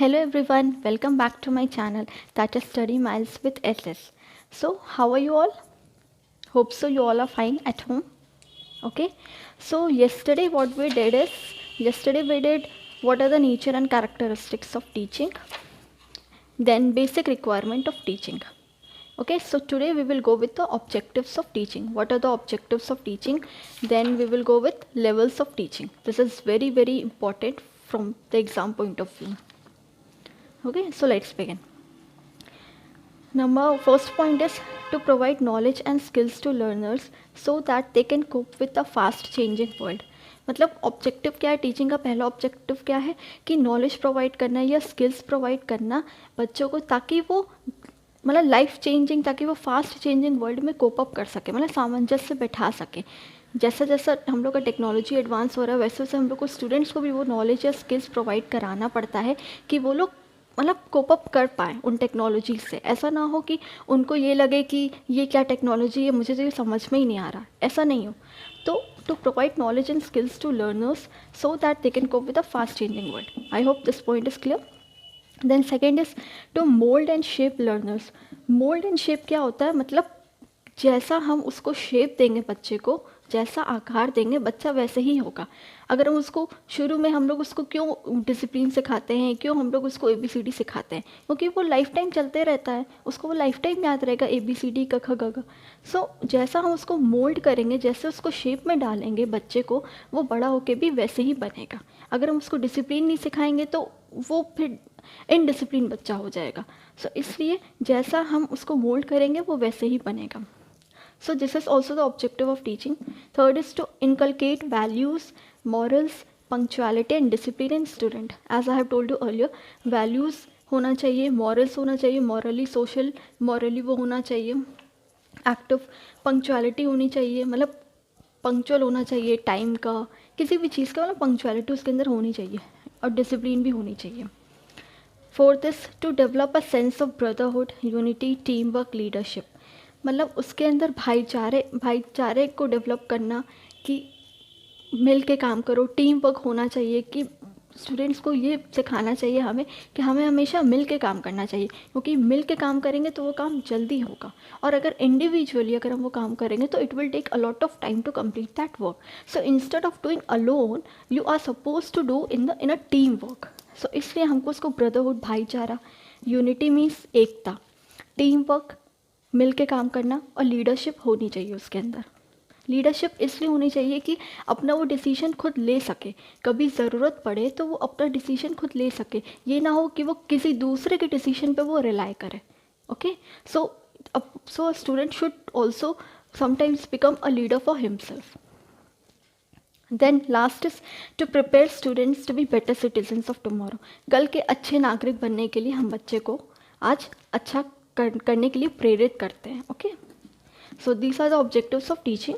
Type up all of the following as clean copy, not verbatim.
Hello everyone, welcome back to my channel that is Study Miles with SS. So, how are you all? Hope so you all are fine at home. Okay. So, yesterday what we did is what are the nature and characteristics of teaching, then basic requirement of teaching. Okay, so today we will go with the objectives of teaching. What are the objectives of teaching? Then we will go with levels of teaching. This is very important from the exam point of view. Okay, so let's begin. Number first point is to provide knowledge and skills to learners so that they can cope with the fast changing world. मतलब objective क्या है teaching का? पहला objective क्या है कि knowledge provide करना या स्किल्स प्रोवाइड करना बच्चों को, ताकि वो मतलब लाइफ चेंजिंग, ताकि वो फास्ट चेंजिंग वर्ल्ड में कोप अप कर सके, मतलब सामंजस्य बैठा सके. जैसा जैसा हम लोग का टेक्नोलॉजी एडवांस हो रहा है वैसे वैसे हम लोग को स्टूडेंट्स को भी वो नॉलेज या स्किल्स प्रोवाइड कराना पड़ता है कि वो लोग मतलब कोप अप कर पाएँ उन टेक्नोलॉजी से. ऐसा ना हो कि उनको ये लगे कि ये क्या टेक्नोलॉजी है, मुझे तो ये समझ में ही नहीं आ रहा. ऐसा नहीं हो. तो to provide knowledge and skills to learners so that they can cope with a fast changing world. I hope this point is clear. Then second is to mold and shape learners. Mold and shape क्या होता है? मतलब जैसा हम उसको shape देंगे बच्चे को, जैसा आकार देंगे बच्चा वैसे ही होगा. अगर हम उसको शुरू में हम लोग उसको क्यों डिसिप्लिन सिखाते हैं, क्यों हम लोग उसको ABCD सिखाते हैं? क्योंकि वो लाइफ टाइम चलते रहता है, उसको वो लाइफ टाइम याद रहेगा ABCD क ख ग घ. सो जैसा हम उसको मोल्ड करेंगे, जैसे उसको शेप में डालेंगे बच्चे को, वो बड़ा होके भी वैसे ही बनेगा. अगर हम उसको डिसिप्लिन नहीं सिखाएंगे तो वो फिर इनडिसिप्लिन बच्चा हो जाएगा. सो इसलिए जैसा हम उसको मोल्ड करेंगे वो वैसे ही बनेगा. So this is also the objective of teaching. Third is to inculcate values, morals, punctuality and discipline in student. As I have told you earlier, values होना चाहिए, morals होना चाहिए, morally social, morally वो होना चाहिए, active, punctuality होनी चाहिए, मतलब पंक्चुअल होना चाहिए टाइम का, किसी भी चीज़ का मतलब पंक्चुअलिटी उसके अंदर होनी चाहिए और डिसिप्लिन भी होनी चाहिए. Fourth is to develop a sense of brotherhood, unity, team work, leadership. मतलब उसके अंदर भाईचारे को डेवलप करना कि मिल के काम करो, टीम वर्क होना चाहिए, कि स्टूडेंट्स को ये सिखाना चाहिए हमें कि हमें हमेशा मिल के काम करना चाहिए, क्योंकि मिल के काम करेंगे तो वो काम जल्दी होगा. और अगर इंडिविजुअली अगर हम वो काम करेंगे तो it will take a lot of time to complete that work. So instead of doing alone you are suppose to do in a team work. So इसलिए हमको उसको ब्रदरहुड, भाईचारा, यूनिटी मीन्स एकता, टीम वर्क मिल के काम करना, और लीडरशिप होनी चाहिए उसके अंदर. लीडरशिप इसलिए होनी चाहिए कि अपना वो डिसीजन खुद ले सके, कभी ज़रूरत पड़े तो वो अपना डिसीजन खुद ले सके. ये ना हो कि वो किसी दूसरे के डिसीजन पे वो रिलाई करे. Okay, so student should also sometimes become a leader for himself. Then last is to prepare students to be better citizens of tomorrow. कल के अच्छे नागरिक बनने के लिए हम बच्चे को आज अच्छा करने के लिए प्रेरित करते हैं. Okay, so these are the objectives of teaching.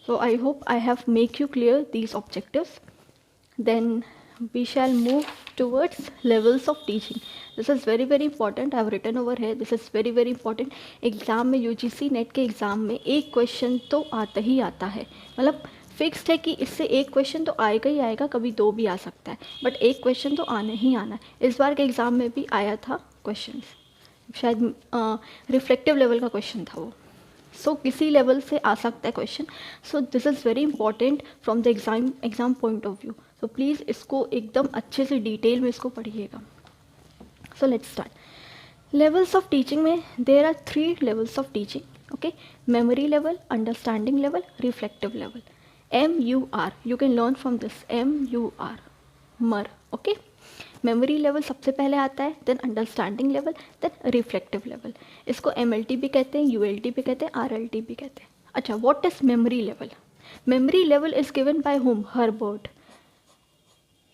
So I hope I have make you clear these objectives. Then we shall move towards levels of teaching. This is very important. I have written over here. This is very important. Exam में UGC net के exam में एक question तो आता ही आता है, मतलब fixed है कि इससे एक क्वेश्चन तो आएगा ही आएगा, कभी दो भी आ सकता है, बट एक क्वेश्चन तो आना ही आना है. इस बार के एग्ज़ाम में भी आया था क्वेश्चन, शायद रिफ्लेक्टिव लेवल का क्वेश्चन था वो. सो किसी लेवल से आ सकता है question. So this is very important from the exam point of view. So please इसको एकदम अच्छे से डिटेल में इसको पढ़िएगा. So let's start. Levels of teaching में there are 3 levels of teaching. Okay, memory level, understanding level, reflective level. MUR, you can learn from this. MUR, मर. Okay, memory level सबसे पहले आता है, then understanding level, then reflective level. इसको MLT भी कहते हैं, ULT भी कहते हैं, RLT भी कहते हैं. अच्छा, what is memory level? Memory level is given by whom? Herbert.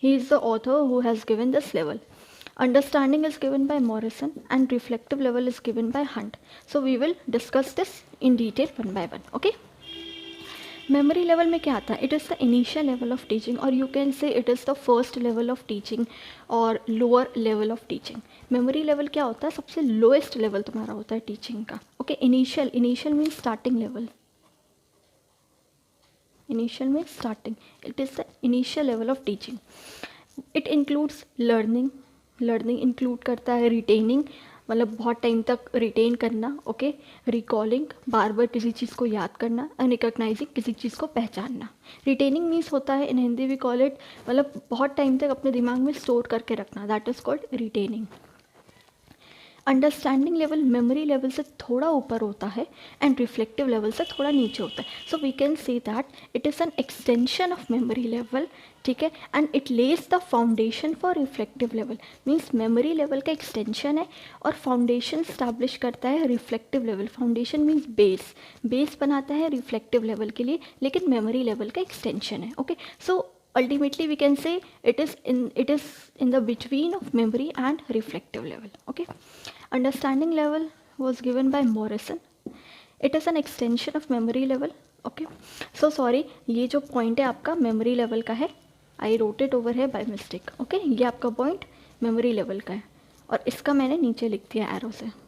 He is the author who has given this level. Understanding is given by Morrison and reflective level is given by Hunt. So we will discuss this in detail one by one. Okay. Memory level में क्या आता है? It is the initial level of teaching, और you can say it is the first level of teaching और lower level of teaching. Memory level क्या होता है? सबसे लोएस्ट लेवल तुम्हारा होता है टीचिंग का. Okay, initial means starting level. Initial means starting. It is the initial level of teaching. It includes learning, learning include करता है रिटेनिंग, मतलब बहुत टाइम तक रिटेन करना, ओके, रिकॉलिंग, बार बार किसी चीज़ को याद करना, एंड रिकॉग्नाइजिंग, किसी चीज़ को पहचानना। रिटेनिंग मीन्स होता है, इन हिंदी वी कॉल इट, मतलब बहुत टाइम तक अपने दिमाग में स्टोर करके रखना, that is called retaining. Understanding level memory level से थोड़ा ऊपर होता है एंड रिफ्लेक्टिव लेवल से थोड़ा नीचे होता है। So we can say that it is an extension of memory level, ठीक है, and it lays the foundation for reflective level. Means memory level का एक्सटेंशन है और फाउंडेशन स्टैब्लिश करता है reflective level. Foundation means base, base बनाता है reflective level के लिए, लेकिन मेमोरी लेवल का एक्सटेंशन है, okay. So ultimately we can say it is in the between of memory and reflective level, okay. Understanding level was given by Morrison. It is an extension of memory level, okay. So sorry, ये जो point है आपका memory level का है, I wrote it over here by mistake, okay. ये आपका point memory level का है और इसका मैंने नीचे लिख दिया arrow से।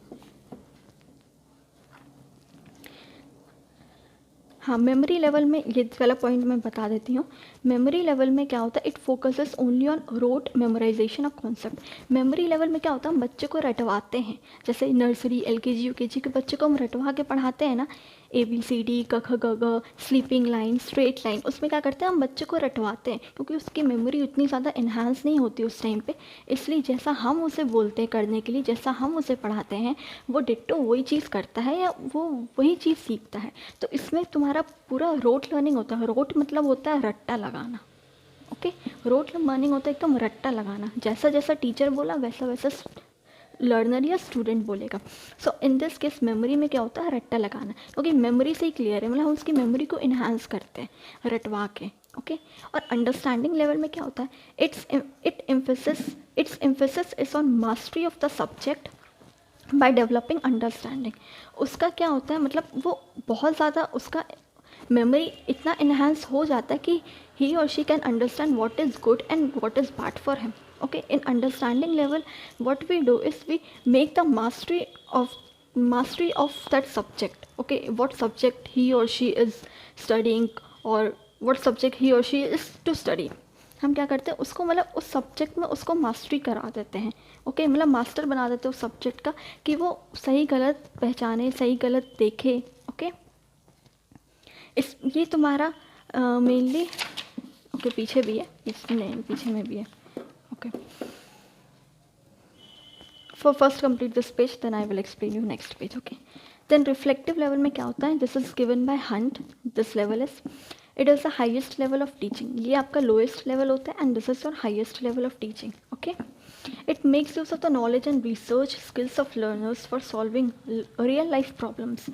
हाँ, मेमोरी लेवल में ये वाला पॉइंट मैं बता देती हूँ। मेमोरी लेवल में क्या होता है, it focuses only on rote memorization of concept. Memory level में क्या होता है, हम बच्चे को रटवाते हैं, जैसे नर्सरी LKG UKG के बच्चे को हम रटवा के पढ़ाते हैं ना, ABCD क ख ग घ, स्लीपिंग लाइन, स्ट्रेट लाइन, उसमें क्या करते हैं हम बच्चे को रटवाते हैं, क्योंकि उसकी मेमोरी उतनी ज़्यादा इन्हांस नहीं होती उस टाइम पे। इसलिए जैसा हम उसे बोलते हैं करने के लिए, जैसा हम उसे पढ़ाते हैं, वो डिट्टो वही चीज़ करता है या वो वही चीज़ सीखता है। तो इसमें तुम्हारा पूरा रोट लर्निंग होता है। रोट मतलब होता है रट्टा लगाना, ओके। रोट लर्निंग होता है एकदम रट्टा लगाना, जैसा जैसा टीचर बोला वैसा वैसा लर्नर या स्टूडेंट बोलेगा। सो इन दिस केस मेमोरी में क्या होता है, रट्टा लगाना, क्योंकि मेमोरी से ही क्लियर है, मतलब हम उसकी मेमोरी को इन्हांस करते हैं रटवा के, ओके। और अंडरस्टैंडिंग लेवल में क्या होता है, it's emphasis is on mastery of the subject by developing understanding. उसका क्या होता है, मतलब वो बहुत ज़्यादा उसका मेमोरी इतना इन्हांस हो जाता है कि ही और she can understand what is good and what is bad for him, okay. In understanding level what we do is we make the mastery of that subject, okay, what subject he or she is studying or what subject he or she is to study। हम क्या करते हैं उसको, मतलब उस subject में उसको mastery करा देते हैं, ओके, मतलब मास्टर बना देते हैं उस सब्जेक्ट का, कि वो सही गलत पहचाने, सही गलत देखे, ओके। इस ये तुम्हारा मेनली ओके, पीछे भी है, इसमें पीछे में भी है, okay. For first complete this page, then I will explain you next page, okay. Then reflective level में क्या होता है, this is given by Hunt, this level is, it is the highest level of teaching। ये आपका lowest level होता है and this is your highest level of teaching, okay. It makes use of the knowledge and research skills of learners for solving real life problems।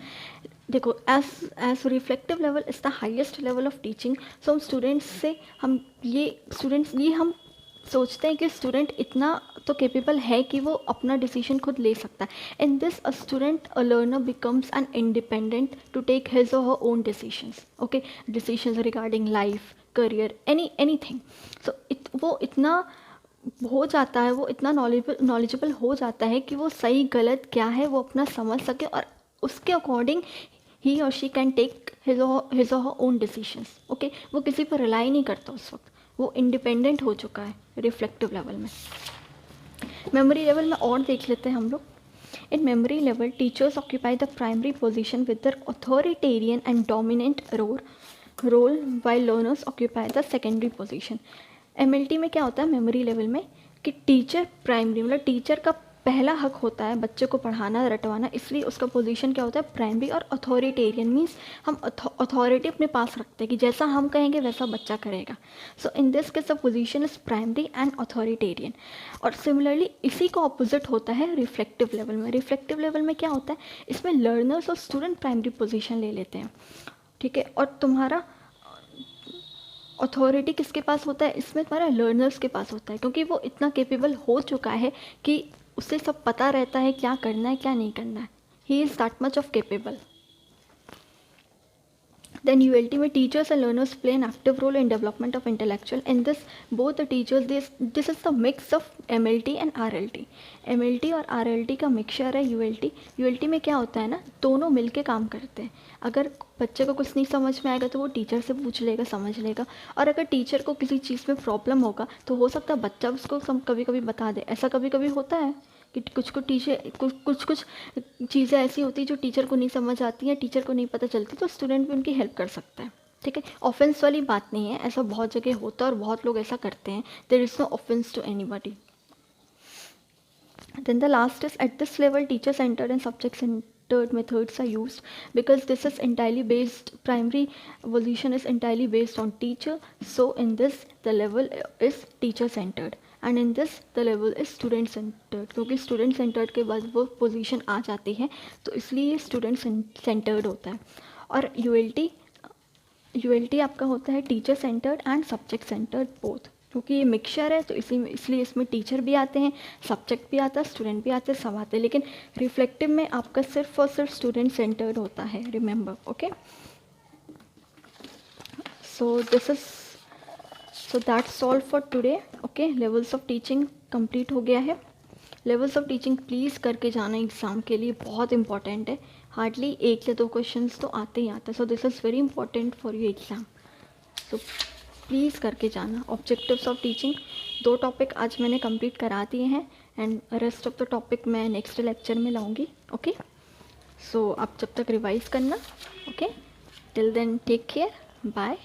देखो, as reflective level is the highest level of teaching, so हम students से हम सोचते हैं कि student इतना तो capable है कि वो अपना डिसीजन खुद ले सकता है। In this a learner becomes an independent to take his or her own decisions, okay, decisions regarding life, career, anything. So वो इतना हो जाता है, वो इतना नॉलेजेबल हो जाता है कि वो सही गलत क्या है वो अपना समझ सके और उसके अकॉर्डिंग ही और she can take his or her own decisions, okay. वो किसी पर रिलाई नहीं करता उस वक्त, वो इंडिपेंडेंट हो चुका है रिफ्लेक्टिव लेवल में। मेमोरी लेवल में और देख लेते हैं हम लोग। In memory level teachers occupy the primary position with their authoritarian and dominant role while learners occupy the secondary position. MLT में क्या होता है मेमोरी लेवल में, कि टीचर प्राइमरी, मतलब टीचर का पहला हक होता है बच्चे को पढ़ाना रटवाना, इसलिए उसका पोजीशन क्या होता है प्राइमरी। और अथॉरिटेरियन मीन्स हम अथॉरिटी अपने पास रखते हैं कि जैसा हम कहेंगे वैसा बच्चा करेगा। So in this case the position is primary and authoritarian. और सिमिलरली इसी को अपोजिट होता है रिफ्लेक्टिव लेवल में। रिफ्लेक्टिव लेवल में क्या होता है, इसमें लर्नर्स और स्टूडेंट प्राइमरी पोजीशन ले लेते हैं, ठीक है। और तुम्हारा अथॉरिटी किसके पास होता है, इसमें तुम्हारा लर्नर्स के पास होता है, क्योंकि वो इतना कैपेबल हो चुका है कि उसे सब पता रहता है क्या करना है क्या नहीं करना है। He is that much of capable. Then ULT में teachers and learners play an active role in development of intellectual. In this, both the teachers, this is the mix of MLT and RLT. MLT और RLT का mixture है ULT. ULT में क्या होता है ना, दोनों मिलके काम करते हैं. अगर बच्चे को कुछ नहीं समझ में आएगा तो वो टीचर से पूछ लेगा, समझ लेगा. और अगर टीचर को किसी चीज़ में प्रॉब्लम होगा तो हो सकता है बच्चा उसको कभी कभी बता दे. ऐसा कभी कभी होता है कि कुछ चीज़ें ऐसी होती हैं जो टीचर को नहीं समझ आती हैं, टीचर को नहीं पता चलती, तो स्टूडेंट भी उनकी हेल्प कर सकता है. ठीक है, ऑफेंस वाली बात नहीं है, ऐसा बहुत जगह होता है और बहुत लोग ऐसा करते हैं. There is no offence to anybody. Then the last is, at this level, teacher centered and subject centered methods are used because this is entirely based, primary evolution is entirely based on teacher. So in this the level is teacher centered and in this the level is student centered. क्योंकि student centered के बाद वो position आ जाती है तो इसलिए student centered होता है. और ULT आपका होता है teacher centred and subject centred both. क्योंकि ये मिक्सचर है तो इसलिए इसमें टीचर भी आते हैं, सब्जेक्ट भी आता है, स्टूडेंट भी आते हैं, सब आते हैं. लेकिन रिफ्लेक्टिव में आपका सिर्फ और सिर्फ स्टूडेंट सेंटर्ड होता है, remember. Okay, so that's all for today. Okay, levels of teaching complete हो गया है. लेवल्स ऑफ टीचिंग प्लीज़ करके जाना एग्ज़ाम के लिए, बहुत इंपॉर्टेंट है. हार्डली 1 या 2 क्वेश्चंस तो आते ही आते हैं. सो this is very important for you exam. So please करके जाना. ऑब्जेक्टिव्स ऑफ टीचिंग 2 टॉपिक आज मैंने कंप्लीट करा दिए हैं and rest of the topic मैं नेक्स्ट लेक्चर में लाऊंगी. ओके, सो आप जब तक रिवाइज करना. Okay, till then take care, bye.